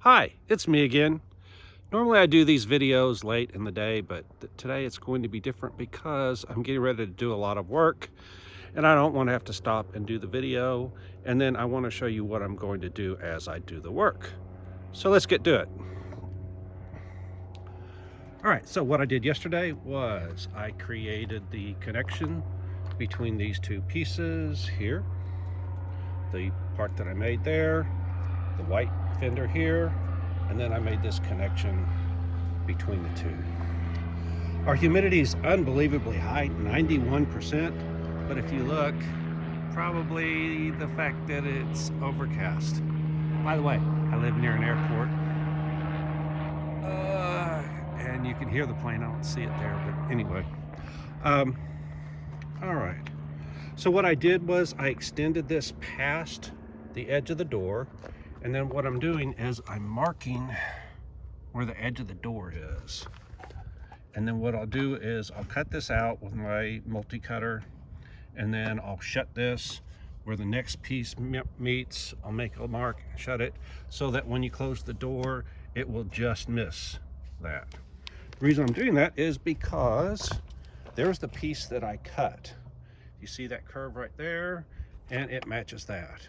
Hi, it's me again. Normally I do these videos late in the day, but today it's going to be different because I'm getting ready to do a lot of work and I don't want to have to stop and do the video, and then I want to show you what I'm going to do as I do the work. So let's get to it. All right, so what I did yesterday was I created the connection between these two pieces here. The part that I made there, the white fender here, and then I made this connection between the two. Our humidity is unbelievably high, 91%, but if you look, probably the fact that it's overcast. By the way, I live near an airport, and you can hear the plane. I don't see it there, but anyway. All right, so what I did was I extended this past the edge of the door, and then what I'm doing is I'm marking where the edge of the door is. And then what I'll do is I'll cut this out with my multi-cutter, and then I'll shut this where the next piece meets. I'll make a mark, shut it, so that when you close the door, it will just miss that. The reason I'm doing that is because there's the piece that I cut. You see that curve right there, and it matches that.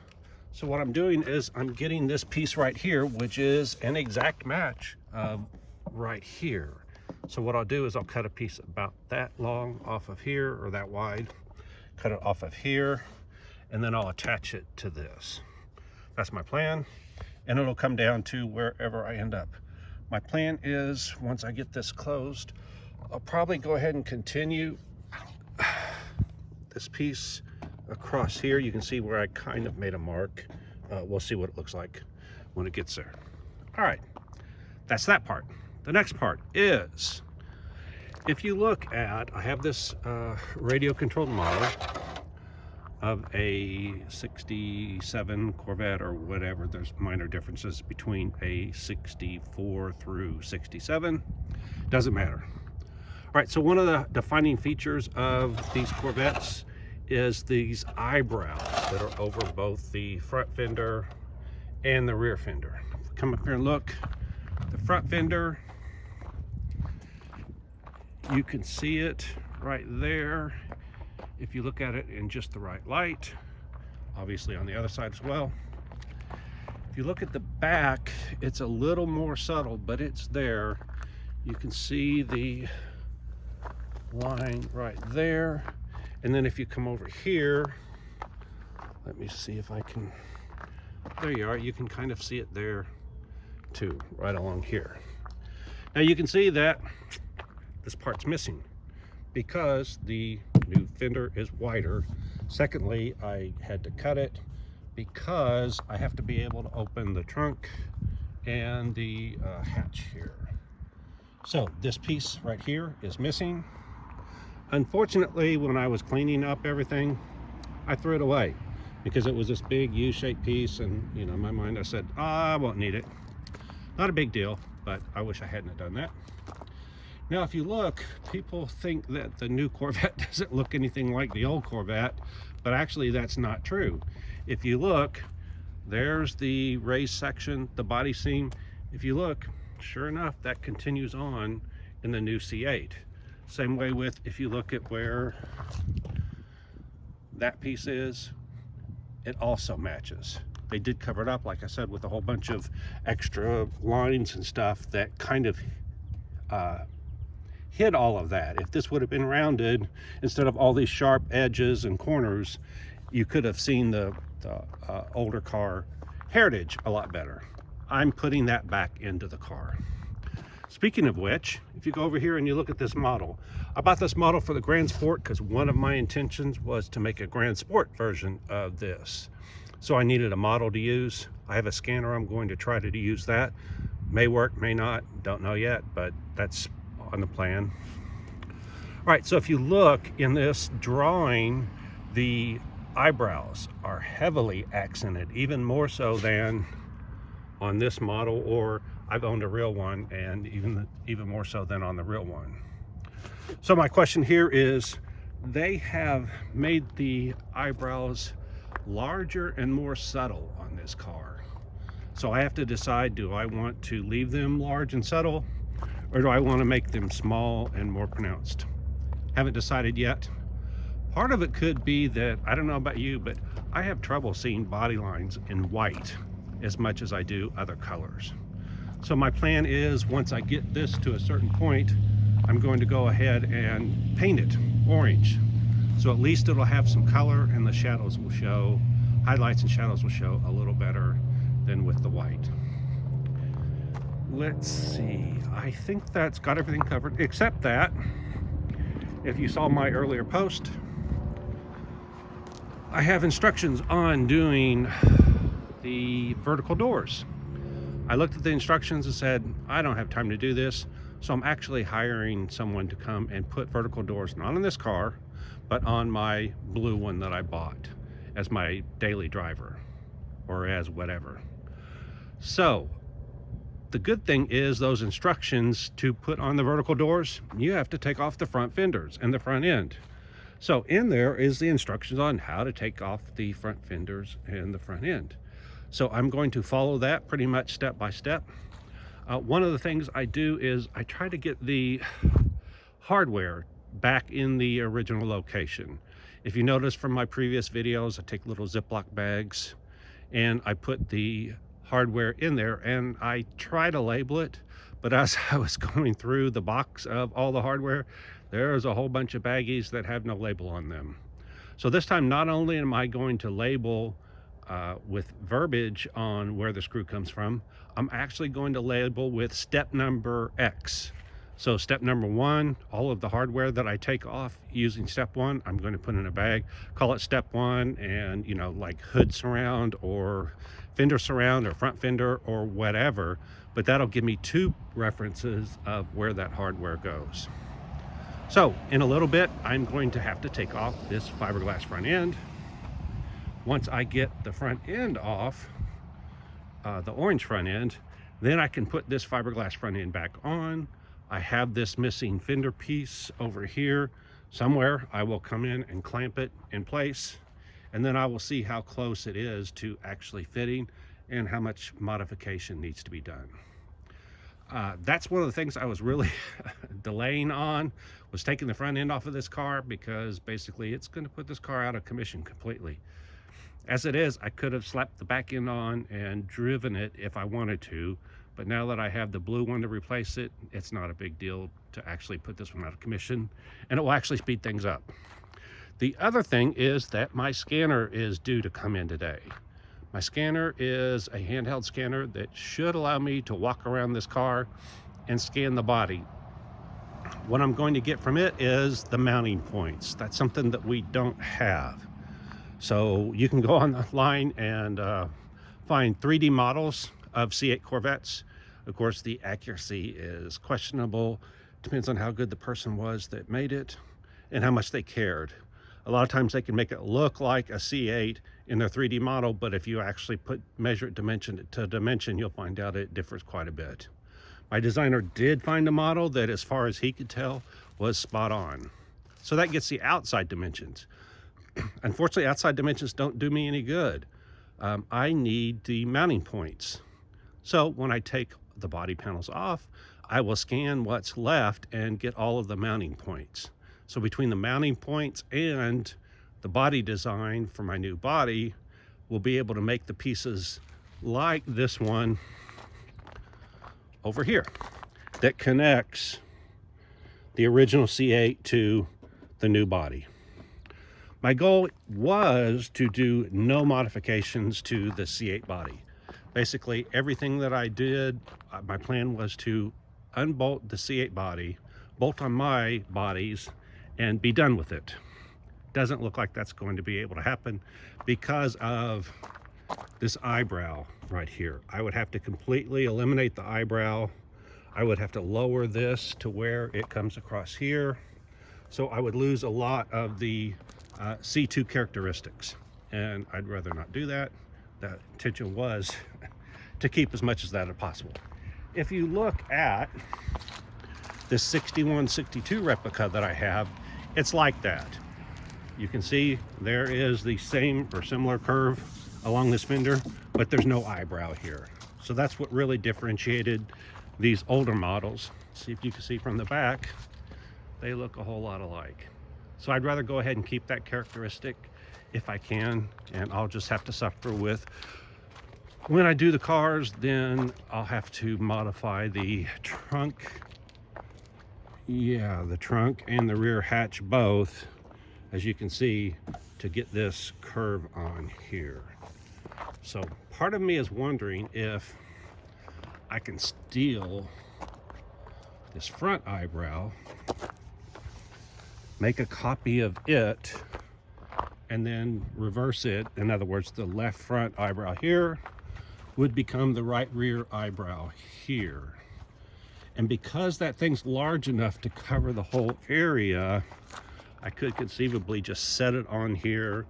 So what I'm doing is I'm getting this piece right here, which is an exact match of right here. So what I'll do is I'll cut a piece about that long off of here, or that wide, cut it off of here, and then I'll attach it to this. That's my plan, and it'll come down to wherever I end up. My plan is, once I get this closed, I'll probably go ahead and continue this piece across here. You can see where I kind of made a mark. We'll see what it looks like when it gets there. All right, that's that part. The next part is, if you look at, I have this radio controlled model of a 67 Corvette or whatever. There's minor differences between a 64 through 67. Doesn't matter. All right, so one of the defining features of these Corvettes is these eyebrows that are over both the front fender and the rear fender. Come up here and look. The front fender, you can see it right there if you look at it in just the right light. Obviously on the other side as well. If you look at the back, it's a little more subtle, but it's there. You can see the line right there. And then if you come over here, let me see if I can, there you are, you can kind of see it there too, right along here. Now you can see that this part's missing because the new fender is wider. Secondly, I had to cut it because I have to be able to open the trunk and the hatch here. So this piece right here is missing. Unfortunately, when I was cleaning up everything, I threw it away because it was this big U-shaped piece, and you know, in my mind I said, I won't need it. Not a big deal, but I wish I hadn't done that. Now if you look, people think that the new Corvette doesn't look anything like the old Corvette, but actually that's not true. If you look, there's the raised section, the body seam. If you look, sure enough, that continues on in the new C8. Same way with, if you look at where that piece is, it also matches. They did cover it up, like I said, with a whole bunch of extra lines and stuff that kind of hid all of that. If this would have been rounded, instead of all these sharp edges and corners, you could have seen the older car heritage a lot better. I'm putting that back into the car. Speaking of which, if you go over here and you look at this model, I bought this model for the Grand Sport because one of my intentions was to make a Grand Sport version of this. So I needed a model to use. I have a scanner. I'm going to try to use that. May work, may not, don't know yet, but that's on the plan. All right, so if you look in this drawing, the eyebrows are heavily accented, even more so than on this model, or I've owned a real one, and even more so than on the real one. So my question here is, they have made the eyebrows larger and more subtle on this car. So I have to decide, do I want to leave them large and subtle, or do I want to make them small and more pronounced? Haven't decided yet. Part of it could be that, I don't know about you, but I have trouble seeing body lines in white as much as I do other colors. So my plan is, once I get this to a certain point, I'm going to go ahead and paint it orange. So at least it'll have some color, and the shadows will show, highlights and shadows will show a little better than with the white. Let's see, I think that's got everything covered, except that if you saw my earlier post, I have instructions on doing the vertical doors. I looked at the instructions and said, I don't have time to do this. So I'm actually hiring someone to come and put vertical doors, not on this car, but on my blue one that I bought as my daily driver, or as whatever. So the good thing is, those instructions to put on the vertical doors, you have to take off the front fenders and the front end. So in there is the instructions on how to take off the front fenders and the front end. So I'm going to follow that pretty much step by step. One of the things I do is I try to get the hardware back in the original location. If you notice from my previous videos, I take little Ziploc bags and I put the hardware in there, and I try to label it, but as I was going through the box of all the hardware, there's a whole bunch of baggies that have no label on them. So this time, not only am I going to label with verbiage on where the screw comes from, I'm actually going to label with step number X. So step number 1, all of the hardware that I take off using step 1, I'm going to put in a bag, call it step 1, and you know, like hood surround or fender surround or front fender or whatever, but that'll give me 2 references of where that hardware goes. So in a little bit, I'm going to have to take off this fiberglass front end. Once I get the front end off, the orange front end, then I can put this fiberglass front end back on. I have this missing fender piece over here somewhere. I will come in and clamp it in place, and then I will see how close it is to actually fitting and how much modification needs to be done. That's one of the things I was really delaying on, was taking the front end off of this car, because basically it's going to put this car out of commission completely. As it is, I could have slapped the back end on and driven it if I wanted to, but now that I have the blue one to replace it, it's not a big deal to actually put this one out of commission, and it will actually speed things up. The other thing is that my scanner is due to come in today. My scanner is a handheld scanner that should allow me to walk around this car and scan the body. What I'm going to get from it is the mounting points. That's something that we don't have. So you can go online and find 3D models of C8 Corvettes. Of course, the accuracy is questionable. Depends on how good the person was that made it and how much they cared. A lot of times they can make it look like a C8 in their 3D model, but if you actually measure it dimension to dimension, you'll find out it differs quite a bit. My designer did find a model that, as far as he could tell, was spot on. So that gets the outside dimensions. Unfortunately, outside dimensions don't do me any good. I need the mounting points. So when I take the body panels off, I will scan what's left and get all of the mounting points. So between the mounting points and the body design for my new body, we'll be able to make the pieces like this one over here that connects the original C8 to the new body. My goal was to do no modifications to the C8 body. Basically, everything that I did, my plan was to unbolt the C8 body, bolt on my bodies, and be done with it. Doesn't look like that's going to be able to happen because of this eyebrow right here. I would have to completely eliminate the eyebrow. I would have to lower this to where it comes across here. So I would lose a lot of the C2 characteristics, and I'd rather not do that. The intention was to keep as much as that as possible. If you look at this 6162 replica that I have, it's like that. You can see there is the same or similar curve along this fender, but there's no eyebrow here. So that's what really differentiated these older models. See if you can see from the back, they look a whole lot alike. So I'd rather go ahead and keep that characteristic if I can, and I'll just have to suffer with, when I do the cars, then I'll have to modify the trunk. Yeah, the trunk and the rear hatch both, as you can see, to get this curve on here. So part of me is wondering if I can steal this front eyebrow, make a copy of it, and then reverse it. In other words, the left front eyebrow here would become the right rear eyebrow here. And because that thing's large enough to cover the whole area, I could conceivably just set it on here,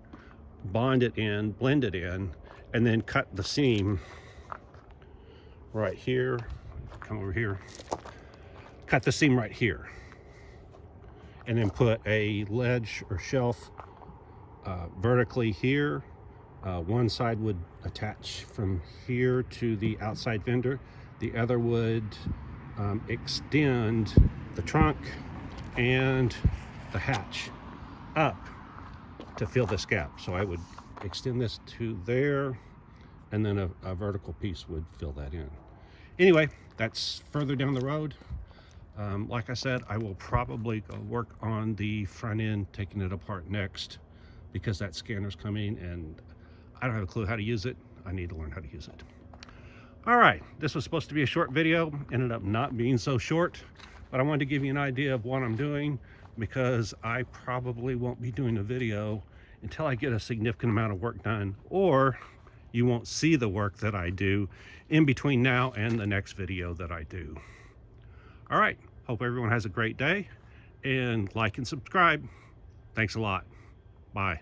bond it in, blend it in, and then cut the seam right here. Come over here. Cut the seam right here. And then put a ledge or shelf vertically here. One side would attach from here to the outside fender. The other would extend the trunk and the hatch up to fill this gap. So I would extend this to there, and then a vertical piece would fill that in. Anyway, that's further down the road. Like I said, I will probably go work on the front end, taking it apart next, because that scanner's coming and I don't have a clue how to use it. I need to learn how to use it. All right, this was supposed to be a short video, ended up not being so short, but I wanted to give you an idea of what I'm doing, because I probably won't be doing a video until I get a significant amount of work done, or you won't see the work that I do in between now and the next video that I do. All right, hope everyone has a great day, and like and subscribe. Thanks a lot. Bye.